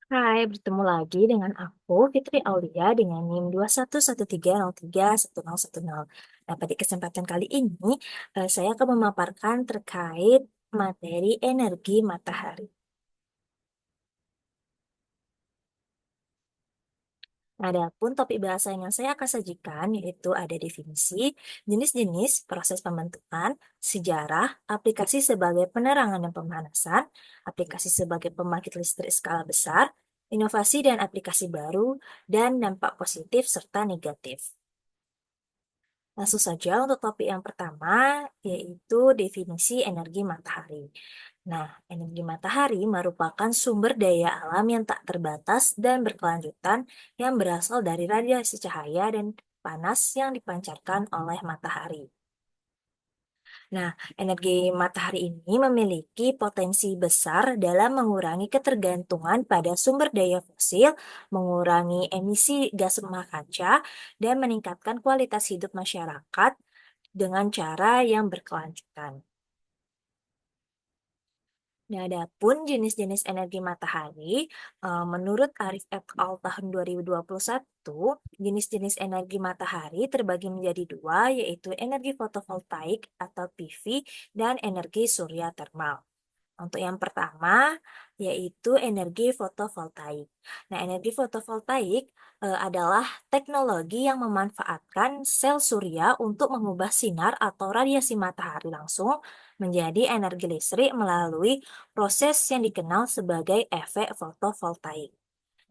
Hai, bertemu lagi dengan aku, Fitri Aulia, dengan NIM 2113031010. Nah, pada kesempatan kali ini, saya akan memaparkan terkait materi energi matahari. Adapun topik bahasan yang saya akan sajikan yaitu ada definisi, jenis-jenis proses pembentukan, sejarah, aplikasi sebagai penerangan dan pemanasan, aplikasi sebagai pembangkit listrik skala besar, inovasi dan aplikasi baru, dan dampak positif serta negatif. Langsung saja untuk topik yang pertama, yaitu definisi energi matahari. Nah, energi matahari merupakan sumber daya alam yang tak terbatas dan berkelanjutan yang berasal dari radiasi cahaya dan panas yang dipancarkan oleh matahari. Nah, energi matahari ini memiliki potensi besar dalam mengurangi ketergantungan pada sumber daya fosil, mengurangi emisi gas rumah kaca, dan meningkatkan kualitas hidup masyarakat dengan cara yang berkelanjutan. Nah, adapun jenis-jenis energi matahari, menurut Arif et al. Tahun 2021, jenis-jenis energi matahari terbagi menjadi dua, yaitu energi fotovoltaik atau PV dan energi surya termal. Untuk yang pertama, yaitu energi fotovoltaik. Nah, energi fotovoltaik adalah teknologi yang memanfaatkan sel surya untuk mengubah sinar atau radiasi matahari langsung menjadi energi listrik melalui proses yang dikenal sebagai efek fotovoltaik.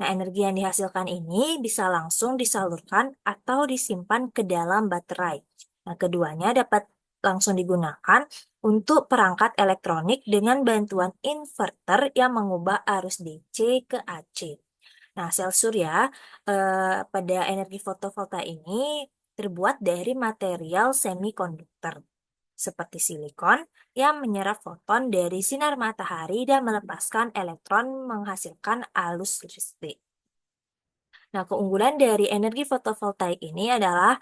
Nah, energi yang dihasilkan ini bisa langsung disalurkan atau disimpan ke dalam baterai. Nah, keduanya dapat langsung digunakan untuk perangkat elektronik dengan bantuan inverter yang mengubah arus DC ke AC. Nah, sel surya pada energi fotovoltaik ini terbuat dari material semikonduktor seperti silikon yang menyerap foton dari sinar matahari dan melepaskan elektron menghasilkan arus listrik. Nah, keunggulan dari energi fotovoltaik ini adalah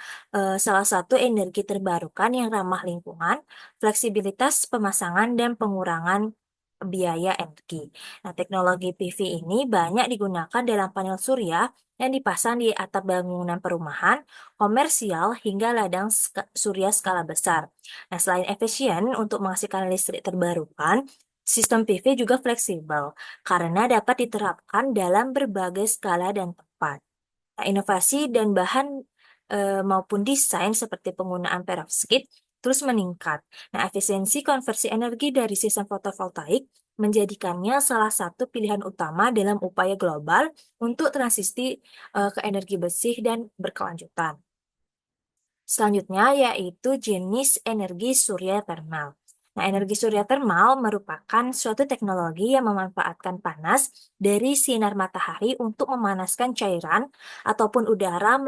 salah satu energi terbarukan yang ramah lingkungan, fleksibilitas pemasangan, dan pengurangan biaya energi. Nah, teknologi PV ini banyak digunakan dalam panel surya yang dipasang di atap bangunan perumahan, komersial, hingga ladang surya skala besar. Nah, selain efisien untuk menghasilkan listrik terbarukan, sistem PV juga fleksibel karena dapat diterapkan dalam berbagai skala dan tempat. Nah, inovasi dan bahan maupun desain seperti penggunaan perovskit terus meningkat. Nah, efisiensi konversi energi dari sistem fotovoltaik menjadikannya salah satu pilihan utama dalam upaya global untuk transisi ke energi bersih dan berkelanjutan. Selanjutnya yaitu jenis energi surya termal. Nah, energi surya termal merupakan suatu teknologi yang memanfaatkan panas dari sinar matahari untuk memanaskan cairan ataupun udara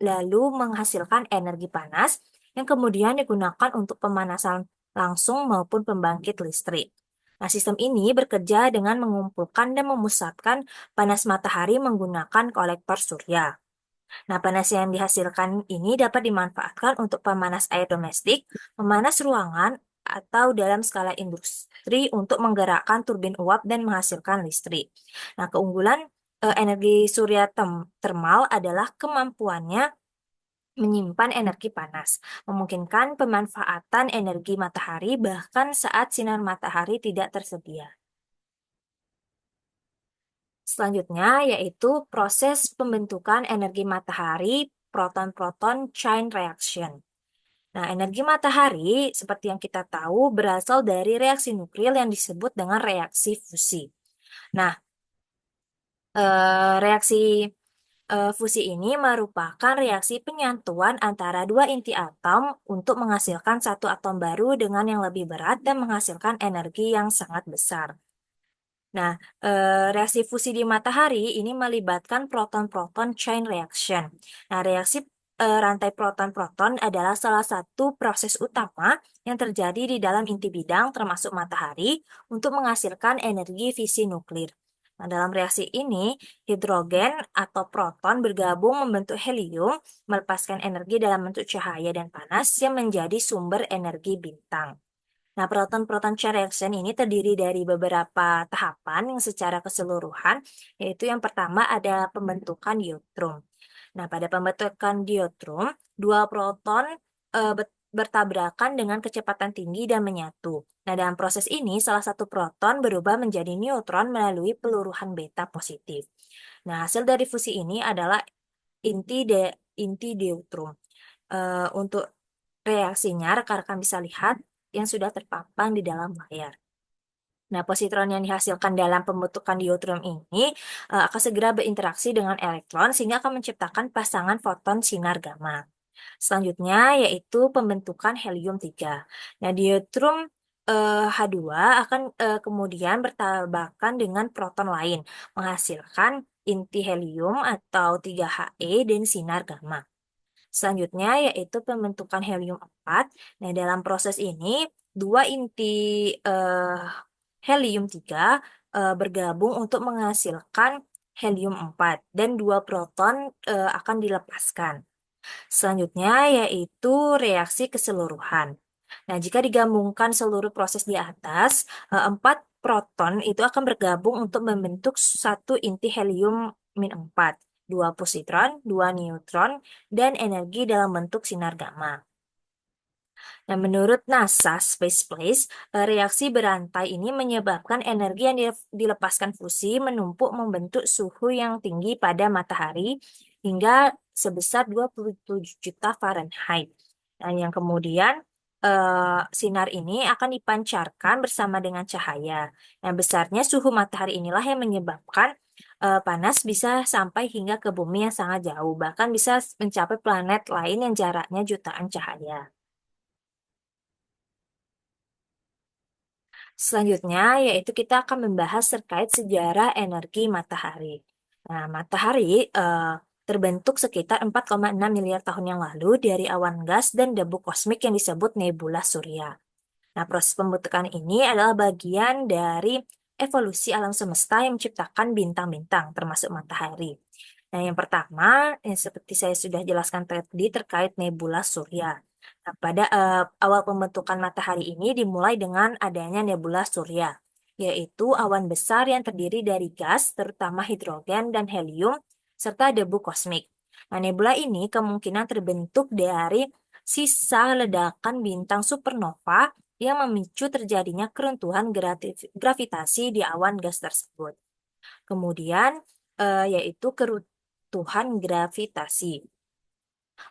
lalu menghasilkan energi panas yang kemudian digunakan untuk pemanasan langsung maupun pembangkit listrik. Nah, sistem ini bekerja dengan mengumpulkan dan memusatkan panas matahari menggunakan kolektor surya. Nah, panas yang dihasilkan ini dapat dimanfaatkan untuk pemanas air domestik, memanas ruangan, atau dalam skala industri untuk menggerakkan turbin uap dan menghasilkan listrik. Nah, keunggulan energi surya termal adalah kemampuannya menyimpan energi panas, memungkinkan pemanfaatan energi matahari bahkan saat sinar matahari tidak tersedia. Selanjutnya yaitu proses pembentukan energi matahari proton-proton chain reaction. Nah, energi matahari seperti yang kita tahu berasal dari reaksi nuklir yang disebut dengan reaksi fusi. Nah, reaksi fusi ini merupakan reaksi penyatuan antara dua inti atom untuk menghasilkan satu atom baru dengan yang lebih berat dan menghasilkan energi yang sangat besar. Nah, reaksi fusi di matahari ini melibatkan proton-proton chain reaction. Nah, reaksi rantai proton-proton adalah salah satu proses utama yang terjadi di dalam inti bidang termasuk matahari untuk menghasilkan energi fisi nuklir. Nah, dalam reaksi ini, hidrogen atau proton bergabung membentuk helium, melepaskan energi dalam bentuk cahaya dan panas yang menjadi sumber energi bintang. Nah, proton-proton chain reaction ini terdiri dari beberapa tahapan yang secara keseluruhan, yaitu yang pertama ada pembentukan diotrum. Nah, pada pembentukan diotrum, dua proton bertabrakan dengan kecepatan tinggi dan menyatu. Nah, dalam proses ini, salah satu proton berubah menjadi neutron melalui peluruhan beta positif. Nah, hasil dari fusi ini adalah inti deuterum. Untuk reaksinya, rekan-rekan bisa lihat yang sudah terpampang di dalam layar. Nah, positron yang dihasilkan dalam pembentukan deuterium ini akan segera berinteraksi dengan elektron sehingga akan menciptakan pasangan foton sinar gamma. Selanjutnya yaitu pembentukan helium-3. Nah, deuterium H2 akan kemudian bertabrakan dengan proton lain, menghasilkan inti helium atau 3He dan sinar gamma. Selanjutnya yaitu pembentukan helium-4. Nah, dalam proses ini dua inti eh, helium-3 bergabung untuk menghasilkan helium-4 dan dua proton akan dilepaskan. Selanjutnya yaitu reaksi keseluruhan. Nah, jika digabungkan seluruh proses di atas, 4 proton itu akan bergabung untuk membentuk satu inti helium-4, dua positron, dua neutron, dan energi dalam bentuk sinar gamma. Nah, menurut NASA Space Place, reaksi berantai ini menyebabkan energi yang dilepaskan fusi menumpuk membentuk suhu yang tinggi pada matahari hingga sebesar 27 juta Fahrenheit. Dan yang kemudian sinar ini akan dipancarkan bersama dengan cahaya. Nah, besarnya suhu matahari inilah yang menyebabkan panas bisa sampai hingga ke bumi yang sangat jauh, bahkan bisa mencapai planet lain yang jaraknya jutaan cahaya. Selanjutnya, yaitu kita akan membahas terkait sejarah energi matahari. Nah, matahari terbentuk sekitar 4,6 miliar tahun yang lalu dari awan gas dan debu kosmik yang disebut nebula surya. Nah, proses pembentukan ini adalah bagian dari evolusi alam semesta yang menciptakan bintang-bintang, termasuk matahari. Nah, yang pertama, yang seperti saya sudah jelaskan tadi terkait nebula surya. Nah, pada awal pembentukan matahari ini dimulai dengan adanya nebula surya, yaitu awan besar yang terdiri dari gas, terutama hidrogen dan helium, serta debu kosmik. Nah, nebula ini kemungkinan terbentuk dari sisa ledakan bintang supernova yang memicu terjadinya keruntuhan gravitasi di awan gas tersebut. Kemudian, yaitu keruntuhan gravitasi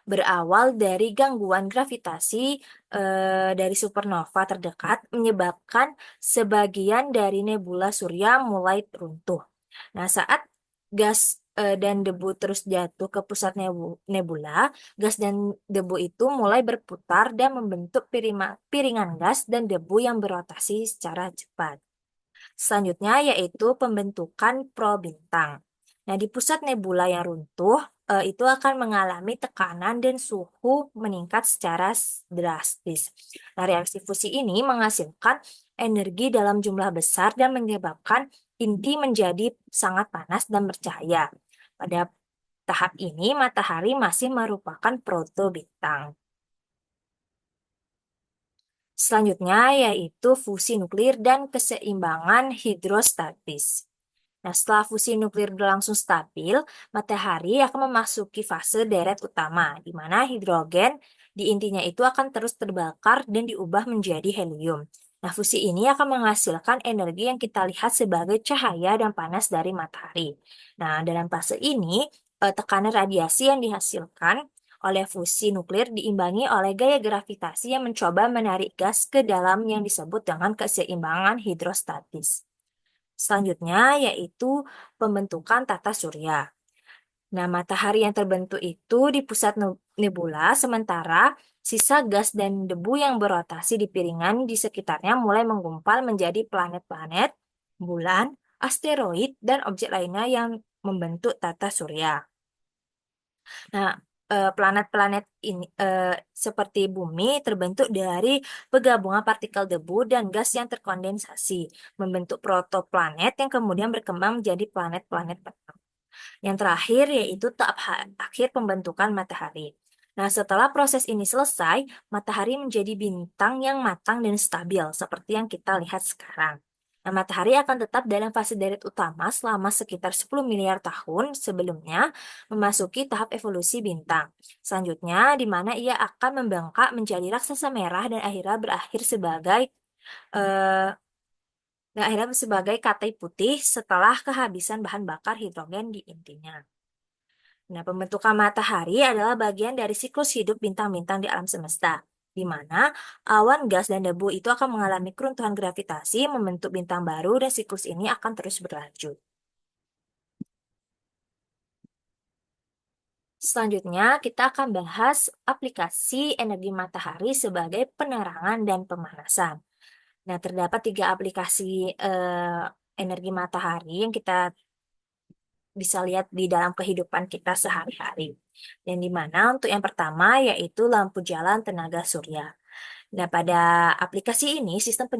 berawal dari gangguan gravitasi dari supernova terdekat menyebabkan sebagian dari nebula surya mulai runtuh. Nah, saat gas dan debu terus jatuh ke pusat nebula, gas dan debu itu mulai berputar dan membentuk piringan gas dan debu yang berotasi secara cepat. Selanjutnya yaitu pembentukan probintang. Nah, di pusat nebula yang runtuh, itu akan mengalami tekanan dan suhu meningkat secara drastis. Nah, reaksi fusi ini menghasilkan energi dalam jumlah besar dan menyebabkan inti menjadi sangat panas dan bercahaya. Pada tahap ini, matahari masih merupakan protobintang. Selanjutnya yaitu fusi nuklir dan keseimbangan hidrostatis. Nah, setelah fusi nuklir berlangsung stabil, matahari akan memasuki fase deret utama, di mana hidrogen di intinya itu akan terus terbakar dan diubah menjadi helium. Nah, fusi ini akan menghasilkan energi yang kita lihat sebagai cahaya dan panas dari matahari. Nah, dalam fase ini, tekanan radiasi yang dihasilkan oleh fusi nuklir diimbangi oleh gaya gravitasi yang mencoba menarik gas ke dalam yang disebut dengan keseimbangan hidrostatis. Selanjutnya yaitu pembentukan tata surya. Nah, matahari yang terbentuk itu di pusat nebula, sementara sisa gas dan debu yang berotasi di piringan di sekitarnya mulai menggumpal menjadi planet-planet, bulan, asteroid, dan objek lainnya yang membentuk tata surya. Nah, planet-planet ini seperti bumi terbentuk dari penggabungan partikel debu dan gas yang terkondensasi, membentuk protoplanet yang kemudian berkembang menjadi planet-planet penuh. Yang terakhir yaitu tahap akhir pembentukan matahari. Nah, setelah proses ini selesai, matahari menjadi bintang yang matang dan stabil, seperti yang kita lihat sekarang. Nah, matahari akan tetap dalam fase deret utama selama sekitar 10 miliar tahun sebelumnya memasuki tahap evolusi bintang. Selanjutnya, di mana ia akan membengkak menjadi raksasa merah eh, dan akhirnya sebagai katai putih setelah kehabisan bahan bakar hidrogen di intinya. Nah, pembentukan matahari adalah bagian dari siklus hidup bintang-bintang di alam semesta, di mana awan gas dan debu itu akan mengalami keruntuhan gravitasi, membentuk bintang baru, dan siklus ini akan terus berlanjut. Selanjutnya, kita akan bahas aplikasi energi matahari sebagai penerangan dan pemanasan. Nah, terdapat tiga aplikasi energi matahari yang kita bisa lihat di dalam kehidupan kita sehari-hari. Dan di mana untuk yang pertama yaitu lampu jalan tenaga surya. Nah, pada aplikasi ini sistem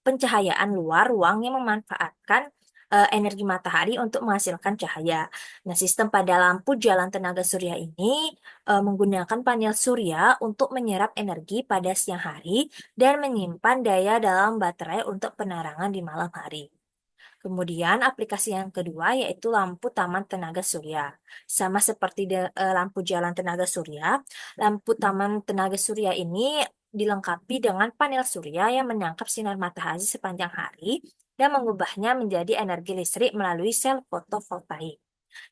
pencahayaan luar ruang yang memanfaatkan energi matahari untuk menghasilkan cahaya. Nah, sistem pada lampu jalan tenaga surya ini menggunakan panel surya untuk menyerap energi pada siang hari dan menyimpan daya dalam baterai untuk penerangan di malam hari. Kemudian aplikasi yang kedua yaitu lampu taman tenaga surya. Sama seperti lampu jalan tenaga surya, lampu taman tenaga surya ini dilengkapi dengan panel surya yang menangkap sinar matahari sepanjang hari dan mengubahnya menjadi energi listrik melalui sel fotovoltaik.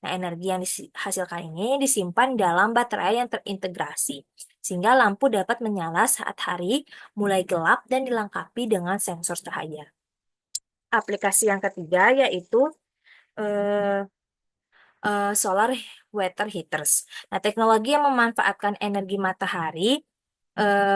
Nah, energi yang dihasilkan ini disimpan dalam baterai yang terintegrasi, sehingga lampu dapat menyala saat hari mulai gelap dan dilengkapi dengan sensor cahaya. Aplikasi yang ketiga yaitu eh, solar water heaters. Nah, teknologi yang memanfaatkan energi matahari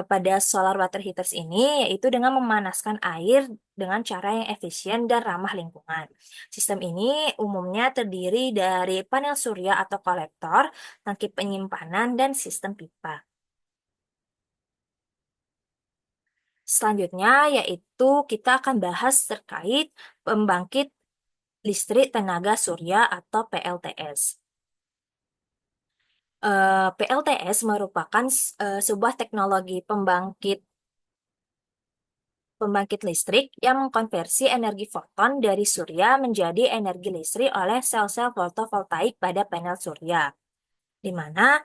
pada solar water heaters ini yaitu dengan memanaskan air dengan cara yang efisien dan ramah lingkungan. Sistem ini umumnya terdiri dari panel surya atau kolektor, tangki penyimpanan, dan sistem pipa. Selanjutnya yaitu kita akan bahas terkait pembangkit listrik tenaga surya atau PLTS. PLTS merupakan sebuah teknologi pembangkit listrik yang mengkonversi energi foton dari surya menjadi energi listrik oleh sel-sel fotovoltaik pada panel surya, di mana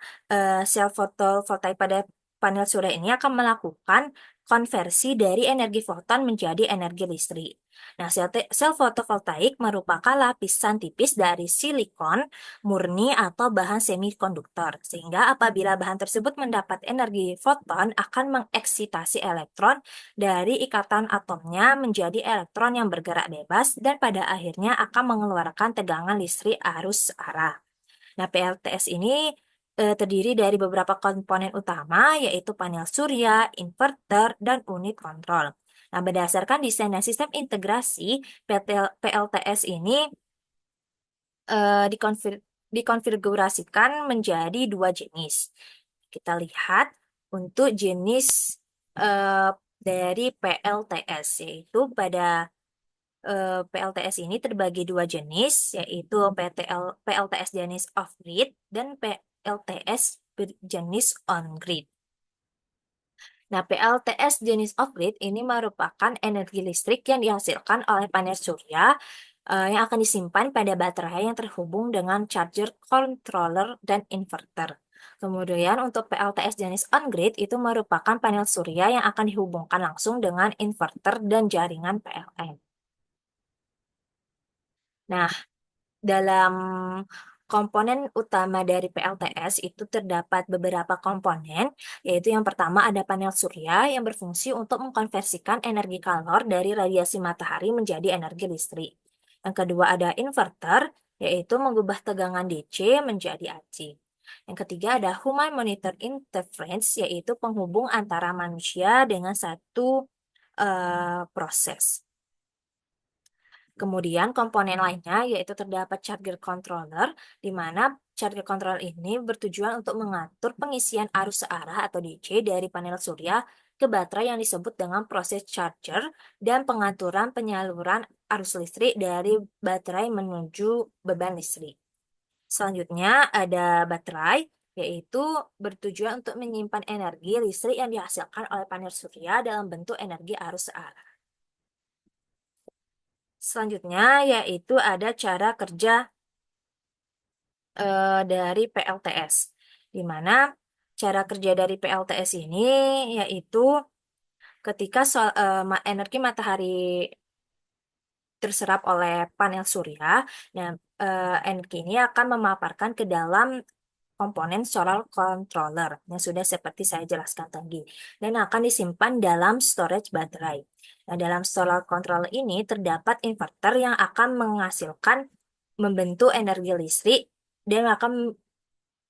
sel fotovoltaik pada panel surya ini akan melakukan konversi dari energi foton menjadi energi listrik. Nah, sel fotovoltaik merupakan lapisan tipis dari silikon murni atau bahan semikonduktor, sehingga apabila bahan tersebut mendapat energi foton akan mengeksitasi elektron dari ikatan atomnya menjadi elektron yang bergerak bebas dan pada akhirnya akan mengeluarkan tegangan listrik arus arah. Nah, PLTS ini terdiri dari beberapa komponen utama, yaitu panel surya, inverter, dan unit kontrol. Nah, berdasarkan desain dan sistem integrasi, PLTS ini dikonfigurasikan menjadi dua jenis. Kita lihat untuk jenis eh, dari PLTS, yaitu pada PLTS ini terbagi dua jenis, yaitu PLTS jenis off-grid dan PLTS jenis on-grid. Nah, PLTS jenis off-grid ini merupakan energi listrik yang dihasilkan oleh panel surya yang akan disimpan pada baterai yang terhubung dengan charger, controller, dan inverter. Kemudian untuk PLTS jenis on-grid itu merupakan panel surya yang akan dihubungkan langsung dengan inverter dan jaringan PLN. Nah, dalam komponen utama dari PLTS itu terdapat beberapa komponen, yaitu yang pertama ada panel surya yang berfungsi untuk mengkonversikan energi kalor dari radiasi matahari menjadi energi listrik. Yang kedua ada inverter, yaitu mengubah tegangan DC menjadi AC. Yang ketiga ada human monitor interference, yaitu penghubung antara manusia dengan satu proses. Kemudian komponen lainnya yaitu terdapat charger controller, di mana charger controller ini bertujuan untuk mengatur pengisian arus searah atau DC dari panel surya ke baterai yang disebut dengan proses charger dan pengaturan penyaluran arus listrik dari baterai menuju beban listrik. Selanjutnya ada baterai. yaitu bertujuan untuk menyimpan energi listrik yang dihasilkan oleh panel surya dalam bentuk energi arus searah. Selanjutnya yaitu ada cara kerja dari PLTS, di mana cara kerja dari PLTS ini yaitu ketika energi matahari terserap oleh panel surya, nah energi ini akan memaparkan ke dalam komponen solar controller yang sudah seperti saya jelaskan tadi dan akan disimpan dalam storage baterai. Nah, dalam solar controller ini terdapat inverter yang akan menghasilkan membentuk energi listrik dan akan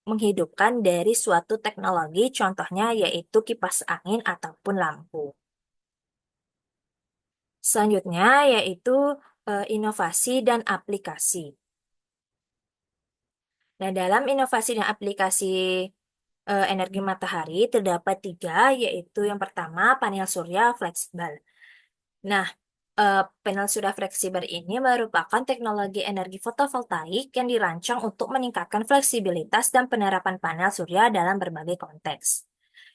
menghidupkan dari suatu teknologi, contohnya yaitu kipas angin ataupun lampu. Selanjutnya yaitu inovasi dan aplikasi. Nah, dalam inovasi dan aplikasi energi matahari terdapat tiga, yaitu yang pertama panel surya fleksibel. Nah, panel surya fleksibel ini merupakan teknologi energi fotovoltaik yang dirancang untuk meningkatkan fleksibilitas dan penerapan panel surya dalam berbagai konteks.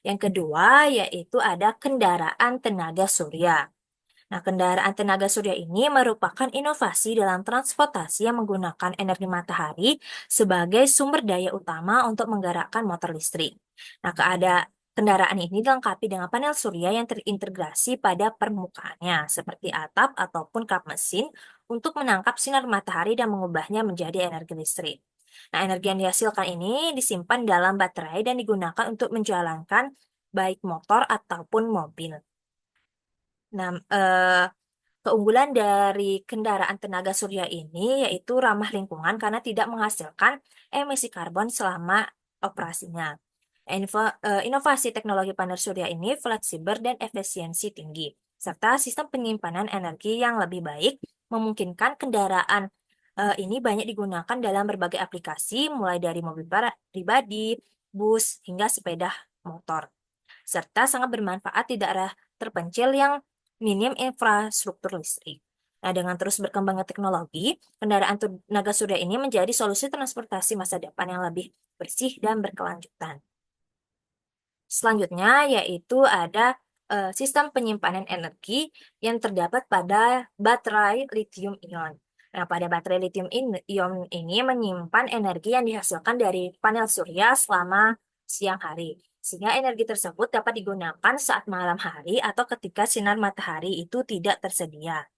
Yang kedua, yaitu ada kendaraan tenaga surya. Nah, kendaraan tenaga surya ini merupakan inovasi dalam transportasi yang menggunakan energi matahari sebagai sumber daya utama untuk menggerakkan motor listrik. Nah, kendaraan ini dilengkapi dengan panel surya yang terintegrasi pada permukaannya, seperti atap ataupun kap mesin, untuk menangkap sinar matahari dan mengubahnya menjadi energi listrik. Nah, energi yang dihasilkan ini disimpan dalam baterai dan digunakan untuk menjalankan baik motor ataupun mobil. Nah, keunggulan dari kendaraan tenaga surya ini yaitu ramah lingkungan karena tidak menghasilkan emisi karbon selama operasinya. Inovasi teknologi panel surya ini fleksibel dan efisiensi tinggi, serta sistem penyimpanan energi yang lebih baik memungkinkan kendaraan ini banyak digunakan dalam berbagai aplikasi, mulai dari mobil pribadi, bus, hingga sepeda motor, serta sangat bermanfaat di daerah terpencil yang minim infrastruktur listrik. Nah, dengan terus berkembangnya teknologi, kendaraan tenaga surya ini menjadi solusi transportasi masa depan yang lebih bersih dan berkelanjutan. Selanjutnya yaitu ada sistem penyimpanan energi yang terdapat pada baterai lithium ion. Nah, pada baterai lithium ion ini menyimpan energi yang dihasilkan dari panel surya selama siang hari. Sehingga energi tersebut dapat digunakan saat malam hari atau ketika sinar matahari itu tidak tersedia.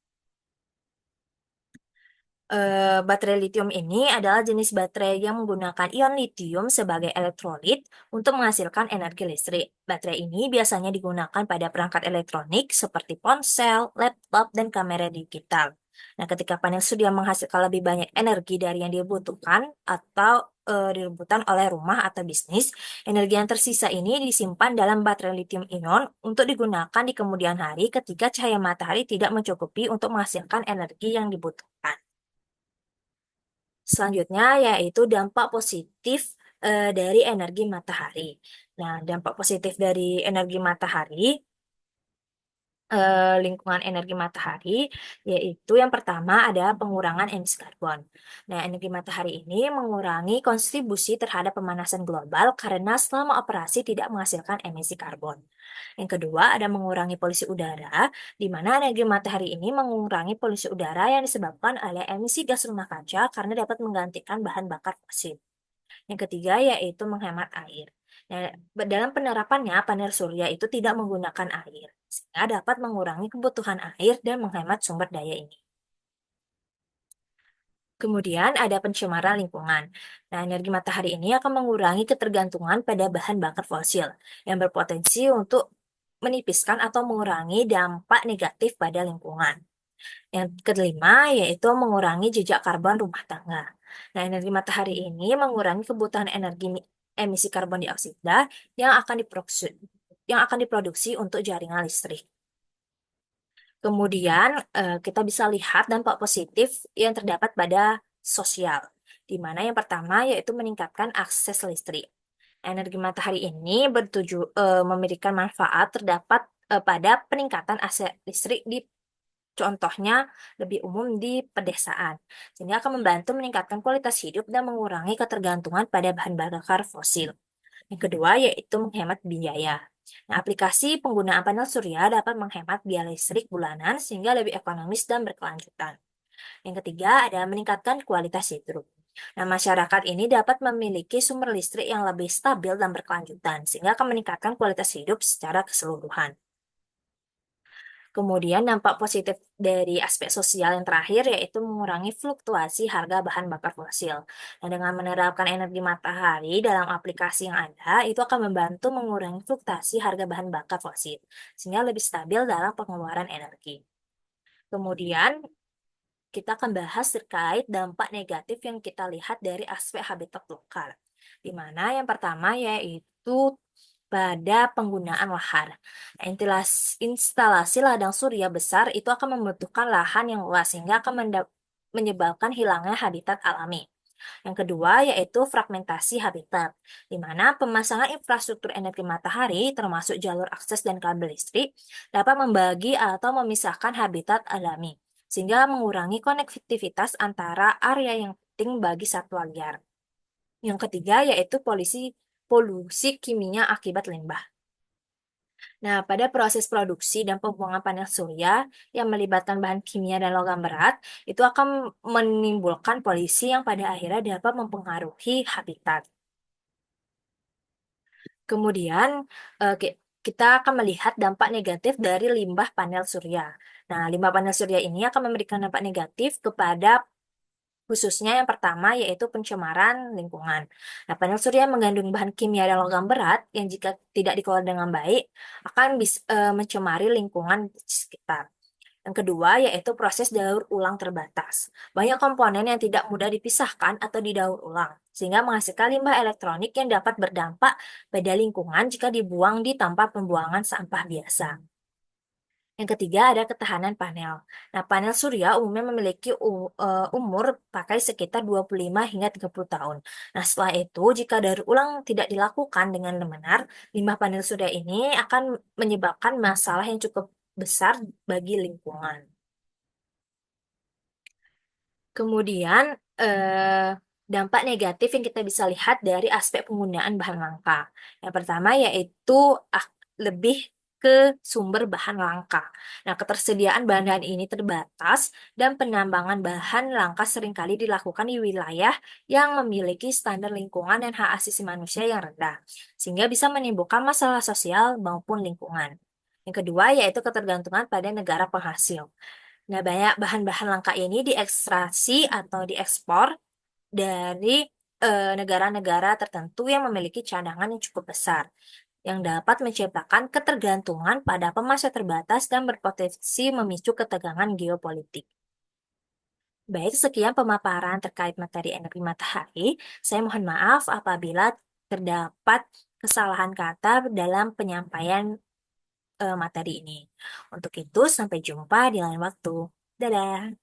Baterai lithium ini adalah jenis baterai yang menggunakan ion litium sebagai elektrolit untuk menghasilkan energi listrik. Baterai ini biasanya digunakan pada perangkat elektronik seperti ponsel, laptop, dan kamera digital. Nah, ketika panel surya menghasilkan lebih banyak energi dari yang dibutuhkan atau dibutuhkan oleh rumah atau bisnis, energi yang tersisa ini disimpan dalam baterai lithium ion untuk digunakan di kemudian hari ketika cahaya matahari tidak mencukupi untuk menghasilkan energi yang dibutuhkan. Selanjutnya yaitu dampak positif dari energi matahari. Nah, dampak positif dari energi matahari, lingkungan energi matahari, yaitu yang pertama ada pengurangan emisi karbon. Nah, energi matahari ini mengurangi kontribusi terhadap pemanasan global karena selama operasi tidak menghasilkan emisi karbon. Yang kedua ada mengurangi polusi udara, di mana energi matahari ini mengurangi polusi udara yang disebabkan oleh emisi gas rumah kaca karena dapat menggantikan bahan bakar fosil. Yang ketiga yaitu menghemat air. Nah, dalam penerapannya, panel surya itu tidak menggunakan air, sehingga dapat mengurangi kebutuhan air dan menghemat sumber daya ini. Kemudian ada pencemaran lingkungan. Nah, energi matahari ini akan mengurangi ketergantungan pada bahan bakar fosil yang berpotensi untuk menipiskan atau mengurangi dampak negatif pada lingkungan. Yang kelima yaitu mengurangi jejak karbon rumah tangga. Nah, energi matahari ini mengurangi kebutuhan energi emisi karbon dioksida yang akan diproduksi untuk jaringan listrik. Kemudian kita bisa lihat dampak positif yang terdapat pada sosial, di mana yang pertama yaitu meningkatkan akses listrik. Energi matahari ini memberikan manfaat terdapat pada peningkatan akses listrik di contohnya lebih umum di pedesaan, sehingga akan membantu meningkatkan kualitas hidup dan mengurangi ketergantungan pada bahan bakar fosil. Yang kedua yaitu menghemat biaya. Nah, aplikasi penggunaan panel surya dapat menghemat biaya listrik bulanan sehingga lebih ekonomis dan berkelanjutan. Yang ketiga adalah meningkatkan kualitas hidup. Nah, masyarakat ini dapat memiliki sumber listrik yang lebih stabil dan berkelanjutan, sehingga akan meningkatkan kualitas hidup secara keseluruhan. Kemudian dampak positif dari aspek sosial yang terakhir yaitu mengurangi fluktuasi harga bahan bakar fosil. Nah, dengan menerapkan energi matahari dalam aplikasi yang ada, itu akan membantu mengurangi fluktuasi harga bahan bakar fosil, sehingga lebih stabil dalam pengeluaran energi. Kemudian, kita akan bahas terkait dampak negatif yang kita lihat dari aspek habitat lokal. Di mana yang pertama yaitu pada penggunaan lahan. Instalasi ladang surya besar itu akan membutuhkan lahan yang luas sehingga akan menyebabkan hilangnya habitat alami. Yang kedua yaitu fragmentasi habitat, di mana pemasangan infrastruktur energi matahari termasuk jalur akses dan kabel listrik dapat membagi atau memisahkan habitat alami, sehingga mengurangi konektivitas antara area yang penting bagi satwa liar. Yang ketiga yaitu polusi kimia akibat limbah. Nah, pada proses produksi dan pembuangan panel surya yang melibatkan bahan kimia dan logam berat, itu akan menimbulkan polusi yang pada akhirnya dapat mempengaruhi habitat. Kemudian, kita akan melihat dampak negatif dari limbah panel surya. Nah, limbah panel surya ini akan memberikan dampak negatif kepada khususnya yang pertama yaitu pencemaran lingkungan. Nah, panel surya mengandung bahan kimia dan logam berat yang jika tidak dikelola dengan baik akan bisa mencemari lingkungan di sekitar. Yang kedua yaitu proses daur ulang terbatas. Banyak komponen yang tidak mudah dipisahkan atau didaur ulang, sehingga menghasilkan limbah elektronik yang dapat berdampak pada lingkungan jika dibuang di tempat pembuangan sampah biasa. Yang ketiga ada ketahanan panel. Nah, panel surya umumnya memiliki umur pakai sekitar 25 hingga 30 tahun. Nah, setelah itu jika daur ulang tidak dilakukan dengan benar, limbah panel surya ini akan menyebabkan masalah yang cukup besar bagi lingkungan. Kemudian, dampak negatif yang kita bisa lihat dari aspek penggunaan bahan langka. Yang pertama yaitu lebih ke sumber bahan langka. Nah, ketersediaan bahan ini terbatas dan penambangan bahan langka seringkali dilakukan di wilayah yang memiliki standar lingkungan dan hak asasi manusia yang rendah, sehingga bisa menimbulkan masalah sosial maupun lingkungan. Yang kedua yaitu ketergantungan pada negara penghasil. Nah, banyak bahan-bahan langka ini diekstraksi atau diekspor dari negara-negara tertentu yang memiliki cadangan yang cukup besar, yang dapat menciptakan ketergantungan pada pemasok terbatas dan berpotensi memicu ketegangan geopolitik. Baik, sekian pemaparan terkait materi energi matahari. Saya mohon maaf apabila terdapat kesalahan kata dalam penyampaian materi ini. Untuk itu, sampai jumpa di lain waktu. Dadah.